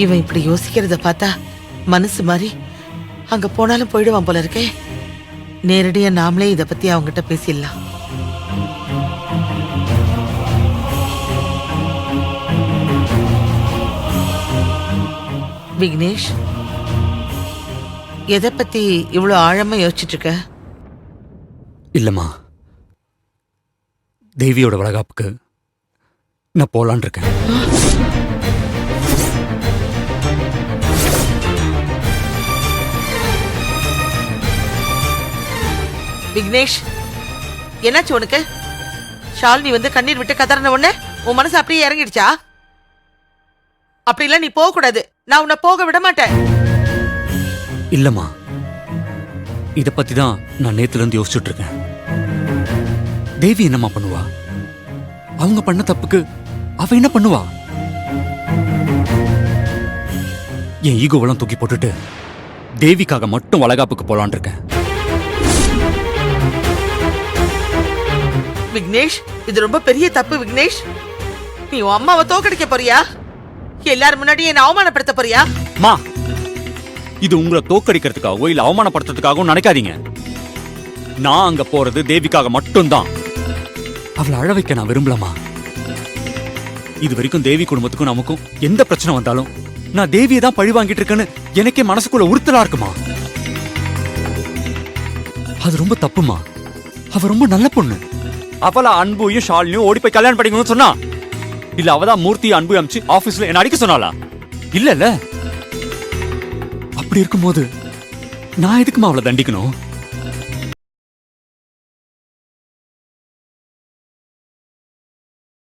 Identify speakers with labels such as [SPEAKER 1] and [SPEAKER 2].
[SPEAKER 1] இவன் இப்படி யோசிக்கிறத பார்த்தா மனசு மாதிரி அங்க போனாலும் போயிடுவான் போல இருக்கே. நேரடியா நாமளே இத பத்தி அவங்கிட்ட பேசிடலாம். விக்னேஷ், எதை பத்தி இவ்வளவு ஆழமா யோசிச்சுட்டு இருக்க?
[SPEAKER 2] இல்லம்மா, தேவியோட வளகாப்புக்கு நான் போலான் இருக்கேன்.
[SPEAKER 1] விக்னேஷ், என்னாச்சு உனக்கு? ஷாலினி வந்து கண்ணீர் விட்டு கதறின உடனே உன் மனசு அப்படியே இறங்கிடுச்சா? அப்படிலாம் நீ போக கூடாது. நான் உன்னை போக விட மாட்டேன்.
[SPEAKER 2] இல்லம்மா, இத பத்தி தான் நான் நேத்துல இருந்து யோசிச்சுட்டு இருக்கேன். தேவி என்னம்மா பண்ணுவா? அவங்க பண்ண தப்புக்கு அவ என்ன பண்ணுவா? என் ஈகோவெல்லாம் தூக்கி போட்டுட்டு தேவிக்காக மட்டும் வளகாப்புக்கு போலான் இருக்கேன்.
[SPEAKER 1] விக்னேஷ், இது ரொம்ப பெரிய தப்பு. விக்னேஷ், நீ உன் அம்மாவை தோக்கடிக்க போறியா? எல்லாரும் முன்னாடி என்ன அவமானப்படுத்த போறியா?
[SPEAKER 2] மா, இது உங்களை தோக்கடிக்கிறதுக்காகவோ இல்ல அவமானப்படுத்துறதுக்காகவும் நினைக்காதீங்க. நான் அங்க போறது தேவிக்காக மட்டும்தான். அவளை அழ வைக்க நான் விரும்பலமா. இது வரைக்கும் தேவி குடும்பத்துக்கும் நமக்கும் எந்த பிரச்சனை வந்தாலும் நான் தேவியை தான் பழி வாங்கிட்டு இருக்கேன்னு எனக்கே மனசுக்குள்ள உறுத்தலா இருக்குமா. அது ரொம்ப தப்புமா. அவ ரொம்ப நல்ல பொண்ணு. அவளா அன்புயும் ஷாலினியும் ஓடி போய் கல்யாணம் பண்ணிக்கணும்னு சொன்னா, இல்ல அவதான் மூர்த்தி அன்பு அமிச்சு ஆபீஸ்ல என்ன அடிக்க சொன்னாளா? இல்ல அப்படி இருக்கும்போது நான் எதுக்குமா அவளை தண்டிக்கணும்?